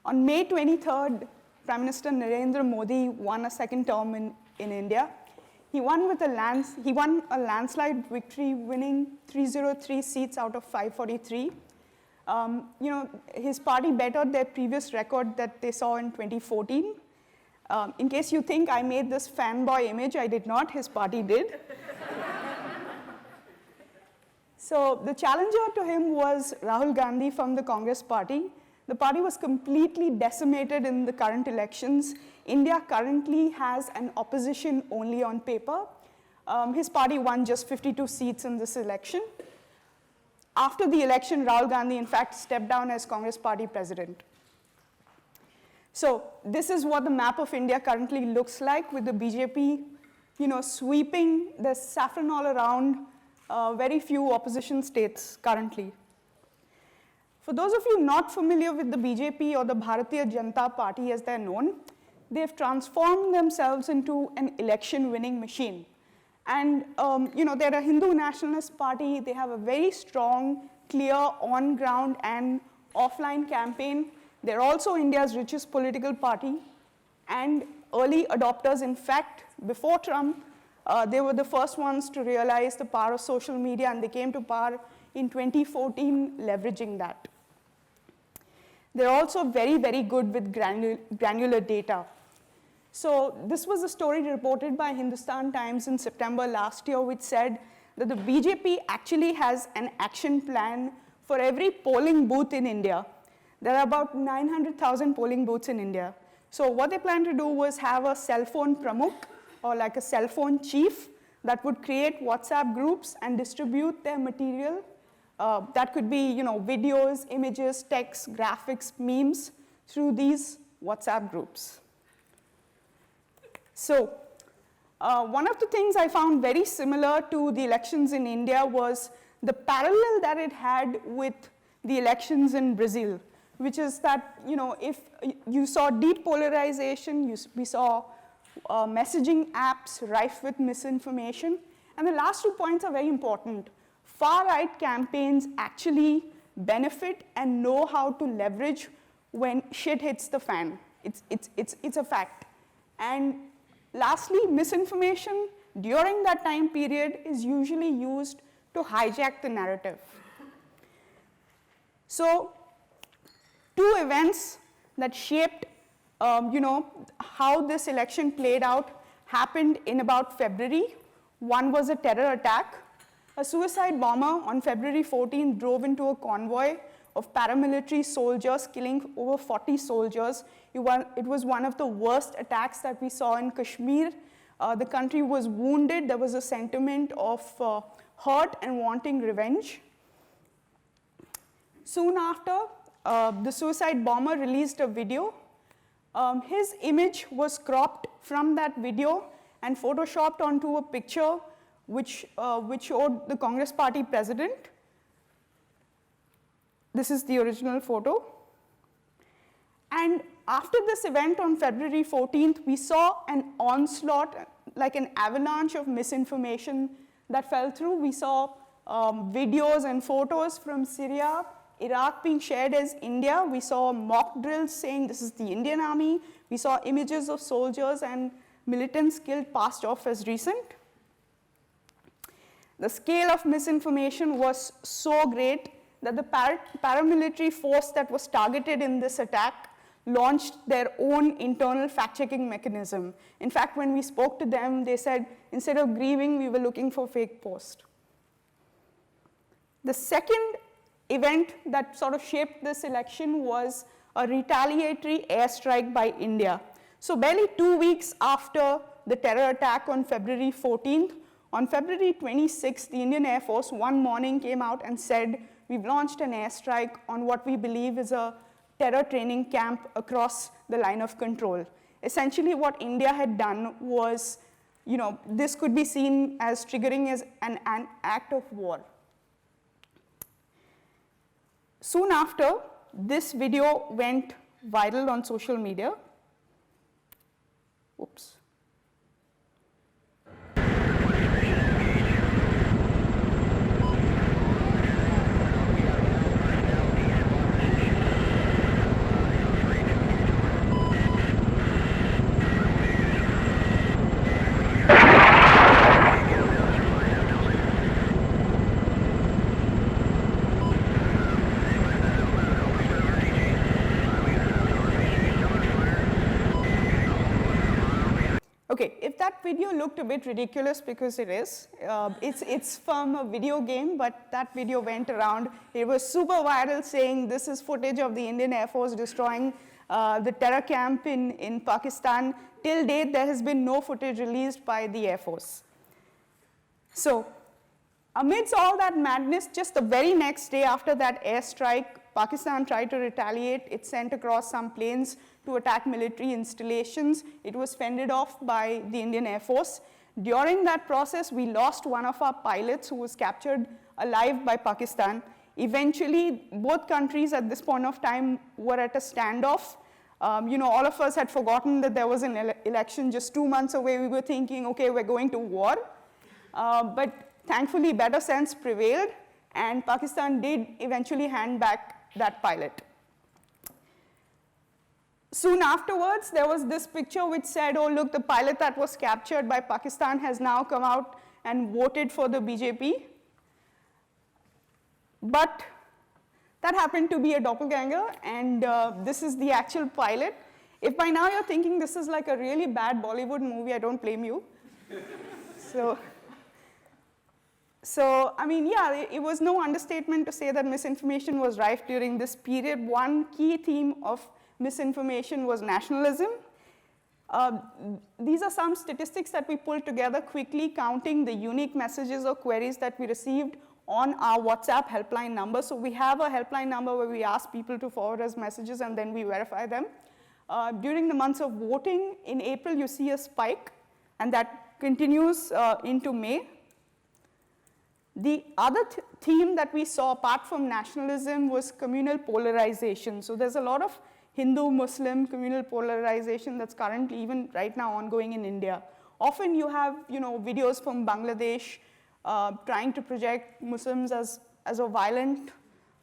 On May 23rd, Prime Minister Narendra Modi won a second term in India. He won a landslide victory, winning 303 seats out of 543. His party bettered their previous record that they saw in 2014. In case you think I made this fanboy image, I did not, his party did. So the challenger to him was Rahul Gandhi from the Congress party. The party was completely decimated in the current elections. India currently has an opposition only on paper. His party won just 52 seats in this election. After the election, Rahul Gandhi, in fact, stepped down as Congress party president. So this is what the map of India currently looks like, with the BJP, sweeping the saffron all around very few opposition states currently. For those of you not familiar with the BJP or the Bharatiya Janata Party as they're known, they've transformed themselves into an election-winning machine. And they're a Hindu nationalist party. They have a very strong, clear, on-ground and offline campaign. They're also India's richest political party and early adopters. In fact, before Trump, they were the first ones to realize the power of social media, and they came to power in 2014, leveraging that. They're also very, very good with granular data. So this was a story reported by Hindustan Times in September last year, which said that the BJP actually has an action plan for every polling booth in India. There are about 900,000 polling booths in India. So what they plan to do was have a cell phone pramukh, or like a cell phone chief, that would create WhatsApp groups and distribute their material. That could be, videos, images, text, graphics, memes through these WhatsApp groups. So one of the things I found very similar to the elections in India was the parallel that it had with the elections in Brazil, which is that, if you saw deep polarization, we saw messaging apps rife with misinformation. And the last 2 points are very important. Far-right campaigns actually benefit and know how to leverage when shit hits the fan. It's a fact. And lastly, misinformation during that time period is usually used to hijack the narrative. So 2 events that shaped how this election played out happened in about February. One was a terror attack. A suicide bomber on February 14th drove into a convoy of paramilitary soldiers, killing over 40 soldiers. It was one of the worst attacks that we saw in Kashmir. The country was wounded. There was a sentiment of hurt and wanting revenge. Soon after, the suicide bomber released a video. His image was cropped from that video and photoshopped onto a picture which showed the Congress party president. This is the original photo. And after this event on February 14th, we saw an onslaught, like an avalanche of misinformation that fell through. We saw videos and photos from Syria, Iraq being shared as India. We saw mock drills saying this is the Indian army. We saw images of soldiers and militants killed passed off as recent. The scale of misinformation was so great that the paramilitary force that was targeted in this attack launched their own internal fact-checking mechanism. In fact, when we spoke to them, they said, instead of grieving, we were looking for fake posts. The second event that sort of shaped this election was a retaliatory airstrike by India. So barely 2 weeks after the terror attack on February 14th, on February 26th, the Indian Air Force one morning came out and said, we've launched an airstrike on what we believe is a terror training camp across the line of control. Essentially what India had done was, this could be seen as triggering as an act of war. Soon after, this video went viral on social media. Oops. Okay, if that video looked a bit ridiculous, because it is, it's from a video game, but that video went around. It was super viral, saying this is footage of the Indian Air Force destroying the terror camp in Pakistan. Till date, there has been no footage released by the Air Force. So, amidst all that madness, just the very next day after that airstrike, Pakistan tried to retaliate. It sent across some planes to attack military installations. It was fended off by the Indian Air Force. During that process, we lost one of our pilots who was captured alive by Pakistan. Eventually, both countries at this point of time were at a standoff. All of us had forgotten that there was an election just 2 months away. We were thinking, okay, we're going to war. But thankfully, better sense prevailed, and Pakistan did eventually hand back that pilot. Soon afterwards, there was this picture which said, oh, look, the pilot that was captured by Pakistan has now come out and voted for the BJP. But that happened to be a doppelganger, and this is the actual pilot. If by now you're thinking this is like a really bad Bollywood movie, I don't blame you. So, I mean, yeah, it was no understatement to say that misinformation was rife during this period. One key theme of misinformation was nationalism. These are some statistics that we pulled together quickly, counting the unique messages or queries that we received on our WhatsApp helpline number. So we have a helpline number where we ask people to forward us messages and then we verify them. During the months of voting, in April, you see a spike, and that continues into May. The other theme that we saw, apart from nationalism, was communal polarization. So there's a lot of Hindu-Muslim communal polarization that's currently, even right now, ongoing in India. Often you have, videos from Bangladesh trying to project Muslims as a violent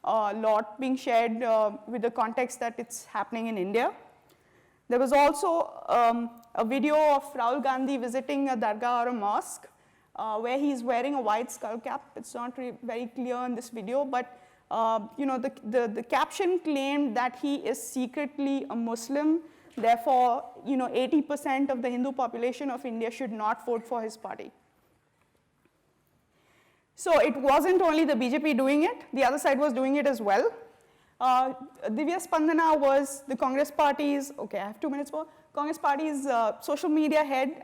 lot being shared with the context that it's happening in India. There was also a video of Rahul Gandhi visiting a dargah or a mosque where he's wearing a white skull cap. It's not very clear in this video, but the caption claimed that he is secretly a Muslim. Therefore, 80% of the Hindu population of India should not vote for his party. So it wasn't only the BJP doing it, the other side was doing it as well. Divya Spandana was the Congress party's, okay, I have 2 minutes more, Congress party's social media head.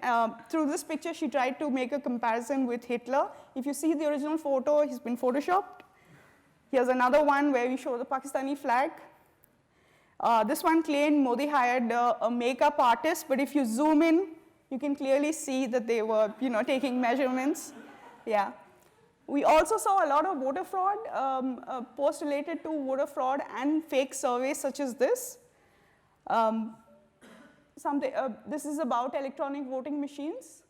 Through this picture, she tried to make a comparison with Hitler. If you see the original photo, he's been photoshopped. Here's another one where we show the Pakistani flag. This one claimed Modi hired a makeup artist, but if you zoom in, you can clearly see that they were, taking measurements. Yeah. We also saw a lot of voter fraud, posts related to voter fraud and fake surveys such as this. This is about electronic voting machines.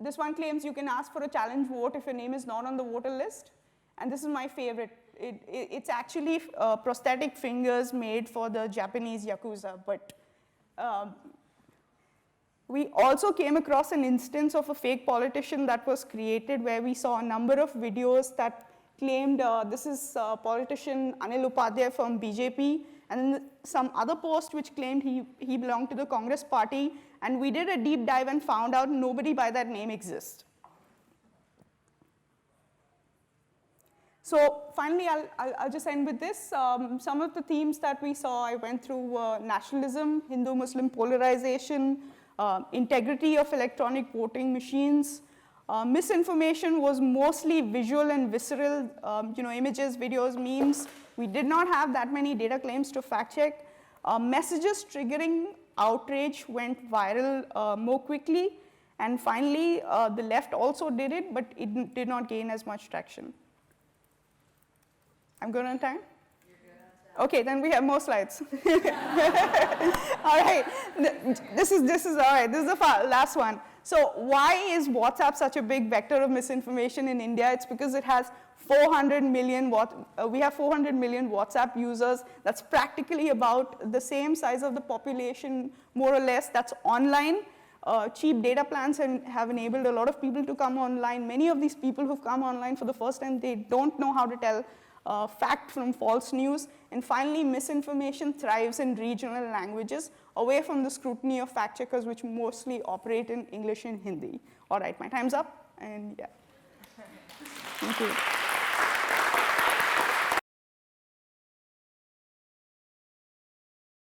This one claims you can ask for a challenge vote if your name is not on the voter list. And this is my favorite. It's actually prosthetic fingers made for the Japanese Yakuza. But we also came across an instance of a fake politician that was created where we saw a number of videos that claimed this is politician Anil Upadhyay from BJP, and then some other post which claimed he belonged to the Congress party, and we did a deep dive and found out nobody by that name exists. So finally, I'll just end with this. Some of the themes that we saw, I went through nationalism, Hindu-Muslim polarization, integrity of electronic voting machines. Misinformation was mostly visual and visceral, images, videos, memes. We did not have that many data claims to fact check. Messages triggering outrage went viral more quickly. And finally, the left also did it, but it did not gain as much traction. I'm good on time? Okay, then we have more slides. All right, this is all right. This is the last one. So why is WhatsApp such a big vector of misinformation in India? It's because it has 400 million, we have 400 million WhatsApp users. That's practically about the same size of the population, more or less, that's online. Cheap data plans have enabled a lot of people to come online. Many of these people who've come online for the first time, they don't know how to tell fact from false news. And finally, misinformation thrives in regional languages, away from the scrutiny of fact checkers, which mostly operate in English and Hindi. All right, my time's up, and yeah. Thank you.